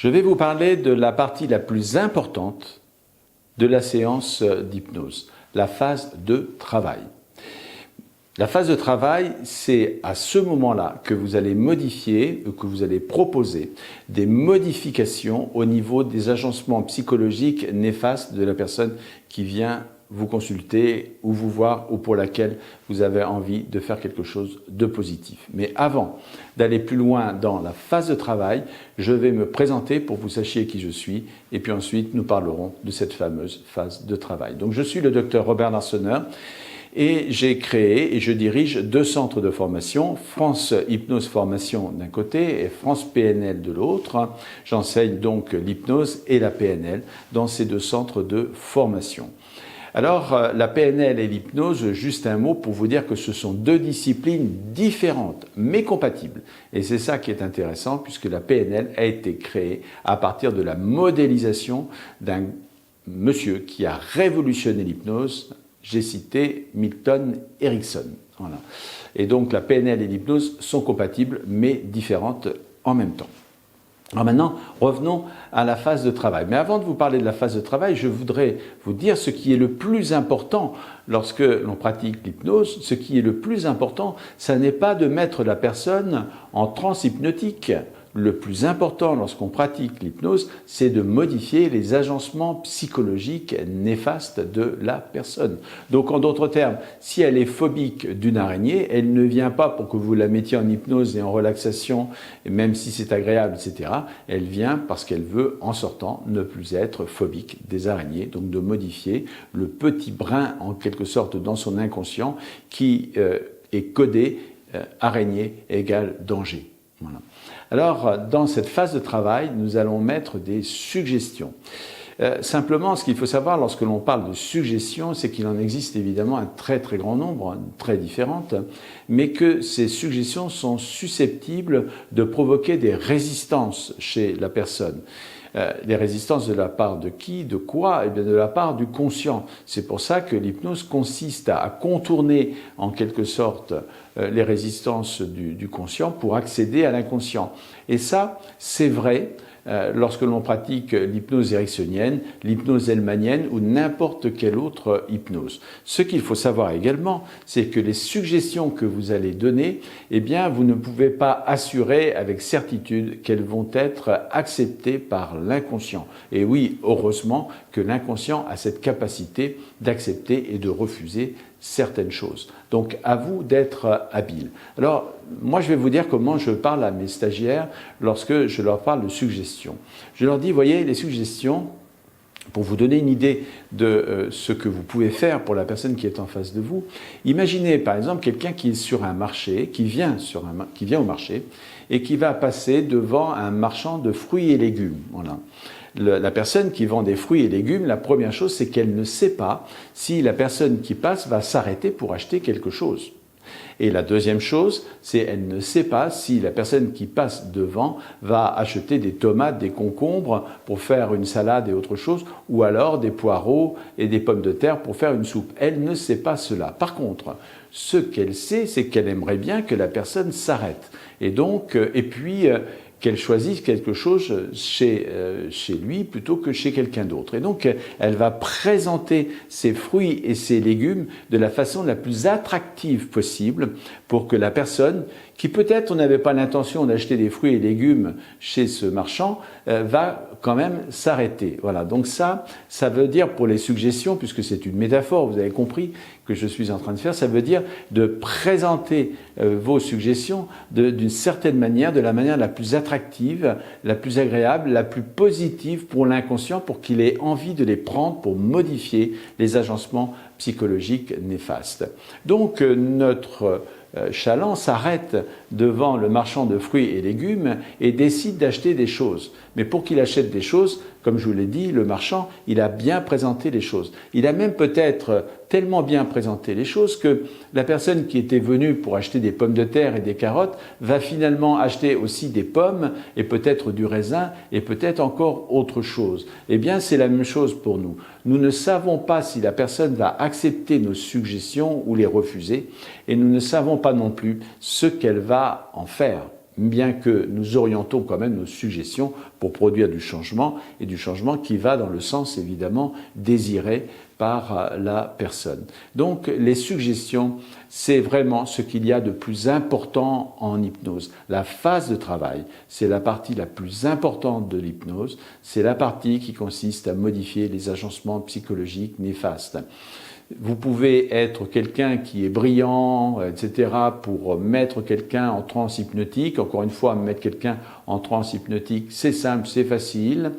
Je vais vous parler de la partie la plus importante de la séance d'hypnose, la phase de travail. La phase de travail, c'est à ce moment-là que vous allez modifier, que vous allez proposer des modifications au niveau des agencements psychologiques néfastes de la personne qui vient vous consulter ou vous voir ou pour laquelle vous avez envie de faire quelque chose de positif. Mais avant d'aller plus loin dans la phase de travail, je vais me présenter pour que vous sachiez qui je suis et puis ensuite nous parlerons de cette fameuse phase de travail. Donc je suis le docteur Robert Larsonneur et j'ai créé et je dirige deux centres de formation, France Hypnose Formation d'un côté et France PNL de l'autre. J'enseigne donc l'hypnose et la PNL dans ces deux centres de formation. Alors, la PNL et l'hypnose, juste un mot pour vous dire que ce sont deux disciplines différentes, mais compatibles. Et c'est ça qui est intéressant, puisque la PNL a été créée à partir de la modélisation d'un monsieur qui a révolutionné l'hypnose. J'ai cité Milton Erickson. Voilà. Et donc, la PNL et l'hypnose sont compatibles, mais différentes en même temps. Alors maintenant, revenons à la phase de travail. Mais avant de vous parler de la phase de travail, je voudrais vous dire ce qui est le plus important lorsque l'on pratique l'hypnose. Ce qui est le plus important, ça n'est pas de mettre la personne en transe hypnotique. Le plus important lorsqu'on pratique l'hypnose, c'est de modifier les agencements psychologiques néfastes de la personne. Donc en d'autres termes, si elle est phobique d'une araignée, elle ne vient pas pour que vous la mettiez en hypnose et en relaxation, et même si c'est agréable, etc. Elle vient parce qu'elle veut, en sortant, ne plus être phobique des araignées, donc de modifier le petit brin, en quelque sorte, dans son inconscient qui est codé araignée égale danger. Voilà. Alors, dans cette phase de travail, nous allons mettre des suggestions. Simplement, ce qu'il faut savoir lorsque l'on parle de suggestions, c'est qu'il en existe évidemment un très très grand nombre, très différentes, mais que ces suggestions sont susceptibles de provoquer des résistances chez la personne. Les résistances de la part de qui, de quoi? Eh bien, de la part du conscient. C'est pour ça que l'hypnose consiste à contourner en quelque sorte les résistances du conscient pour accéder à l'inconscient. Et ça, c'est vrai lorsque l'on pratique l'hypnose ericksonienne, l'hypnose hellmanienne ou n'importe quelle autre hypnose. Ce qu'il faut savoir également, c'est que les suggestions que vous allez donner, eh bien, vous ne pouvez pas assurer avec certitude qu'elles vont être acceptées par l'inconscient. Et oui, heureusement que l'inconscient a cette capacité d'accepter et de refuser certaines choses. Donc, à vous d'être habile. Alors, moi, je vais vous dire comment je parle à mes stagiaires lorsque je leur parle de suggestions. Je leur dis, voyez, les suggestions, pour vous donner une idée de ce que vous pouvez faire pour la personne qui est en face de vous, imaginez par exemple quelqu'un qui est sur un marché, qui vient au marché et qui va passer devant un marchand de fruits et légumes. Voilà. La personne qui vend des fruits et légumes, la première chose, c'est qu'elle ne sait pas si la personne qui passe va s'arrêter pour acheter quelque chose. Et la deuxième chose, c'est qu'elle ne sait pas si la personne qui passe devant va acheter des tomates, des concombres pour faire une salade et autre chose, ou alors des poireaux et des pommes de terre pour faire une soupe. Elle ne sait pas cela. Par contre, ce qu'elle sait, c'est qu'elle aimerait bien que la personne s'arrête. Et donc, qu'elle choisisse quelque chose chez lui plutôt que chez quelqu'un d'autre. Et donc, elle va présenter ses fruits et ses légumes de la façon la plus attractive possible pour que la personne, qui peut-être n'avait pas l'intention d'acheter des fruits et légumes chez ce marchand, va quand même s'arrêter. Voilà, donc ça veut dire pour les suggestions, puisque c'est une métaphore, vous avez compris que je suis en train de faire, ça veut dire de présenter vos suggestions d'une certaine manière, de la manière la plus attractive, la plus agréable, la plus positive pour l'inconscient, pour qu'il ait envie de les prendre pour modifier les agencements psychologiques néfastes. Donc notre Chaland s'arrête devant le marchand de fruits et légumes et décide d'acheter des choses. Mais pour qu'il achète des choses, comme je vous l'ai dit, le marchand, il a bien présenté les choses. Il a même peut-être tellement bien présenté les choses que la personne qui était venue pour acheter des pommes de terre et des carottes va finalement acheter aussi des pommes et peut-être du raisin et peut-être encore autre chose. Eh bien, c'est la même chose pour nous. Nous ne savons pas si la personne va accepter nos suggestions ou les refuser et nous ne savons pas non plus ce qu'elle va en faire. bien que nous orientons quand même nos suggestions pour produire du changement, et du changement qui va dans le sens évidemment désiré par la personne. Donc les suggestions, c'est vraiment ce qu'il y a de plus important en hypnose. La phase de travail, c'est la partie la plus importante de l'hypnose, c'est la partie qui consiste à modifier les agencements psychologiques néfastes. Vous pouvez être quelqu'un qui est brillant, etc., pour mettre quelqu'un en transe hypnotique. Encore une fois, mettre quelqu'un en transe hypnotique, c'est simple, c'est facile,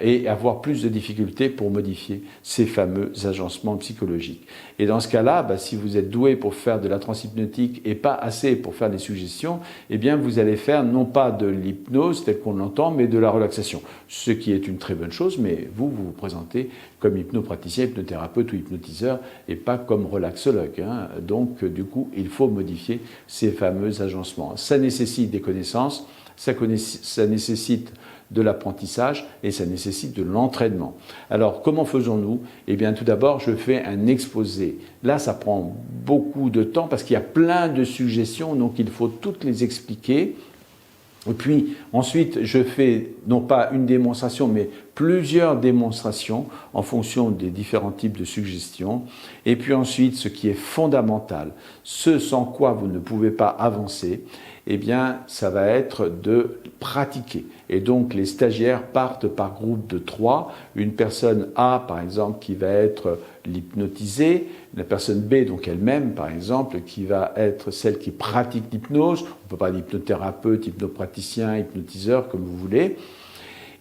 et avoir plus de difficultés pour modifier ces fameux agencements psychologiques. Et dans ce cas-là, si vous êtes doué pour faire de la transe hypnotique et pas assez pour faire des suggestions, eh bien vous allez faire non pas de l'hypnose telle qu'on l'entend, mais de la relaxation. Ce qui est une très bonne chose, mais vous vous présentez comme hypnopraticien, hypnothérapeute ou hypnotiseur et pas comme relaxologue. Donc du coup, il faut modifier ces fameux agencements. Ça nécessite des connaissances, ça nécessite de l'apprentissage et ça nécessite de l'entraînement. Alors, comment faisons-nous? Eh bien, tout d'abord, je fais un exposé. Là, ça prend beaucoup de temps parce qu'il y a plein de suggestions, donc il faut toutes les expliquer. Et puis, ensuite, je fais non pas une démonstration, mais plusieurs démonstrations en fonction des différents types de suggestions. Et puis ensuite, ce qui est fondamental, ce sans quoi vous ne pouvez pas avancer, eh bien, ça va être de pratiquer. Et donc, les stagiaires partent par groupe de 3. Une personne A, par exemple, qui va être l'hypnotisée. La personne B, donc elle-même, par exemple, qui va être celle qui pratique l'hypnose. On ne peut pas dire hypnothérapeute, hypnopraticien, hypnotiseur, comme vous voulez.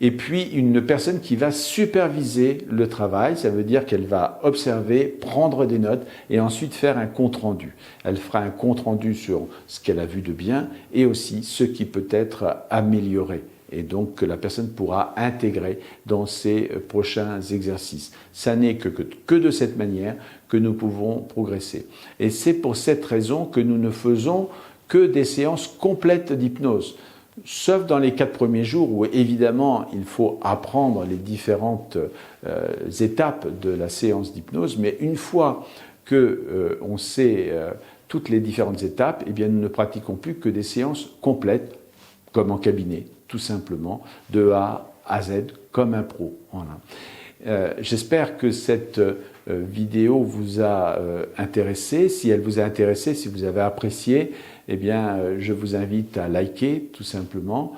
Et puis, une personne qui va superviser le travail, ça veut dire qu'elle va observer, prendre des notes et ensuite faire un compte-rendu. Elle fera un compte-rendu sur ce qu'elle a vu de bien et aussi ce qui peut être amélioré. Et donc, que la personne pourra intégrer dans ses prochains exercices. Ça n'est que de cette manière que nous pouvons progresser. Et c'est pour cette raison que nous ne faisons que des séances complètes d'hypnose. Sauf dans les 4 premiers jours où évidemment il faut apprendre les différentes étapes de la séance d'hypnose, mais une fois que on sait toutes les différentes étapes, eh bien nous ne pratiquons plus que des séances complètes, comme en cabinet, tout simplement, de A à Z, comme un pro. Voilà. J'espère que cette vidéo vous a intéressé. Si elle vous a intéressé, si vous avez apprécié, eh bien, je vous invite à liker, tout simplement.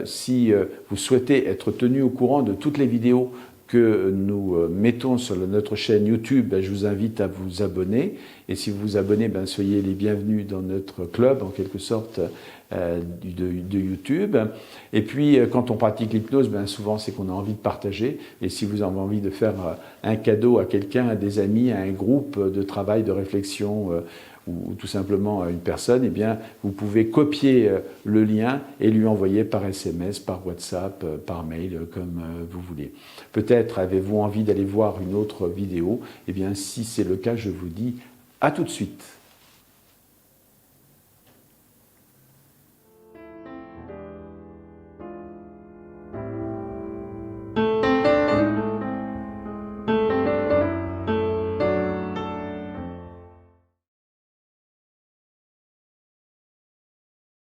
Si vous souhaitez être tenu au courant de toutes les vidéos que nous mettons sur notre chaîne YouTube, je vous invite à vous abonner. Et si vous vous abonnez, soyez les bienvenus dans notre club, en quelque sorte, de YouTube. Et puis, quand on pratique l'hypnose, souvent, c'est qu'on a envie de partager. Et si vous avez envie de faire un cadeau à quelqu'un, à des amis, à un groupe de travail, de réflexion, ou tout simplement à une personne, eh bien, vous pouvez copier le lien et lui envoyer par SMS, par WhatsApp, par mail, comme vous voulez. Peut-être avez-vous envie d'aller voir une autre vidéo. Eh bien, si c'est le cas, je vous dis à tout de suite.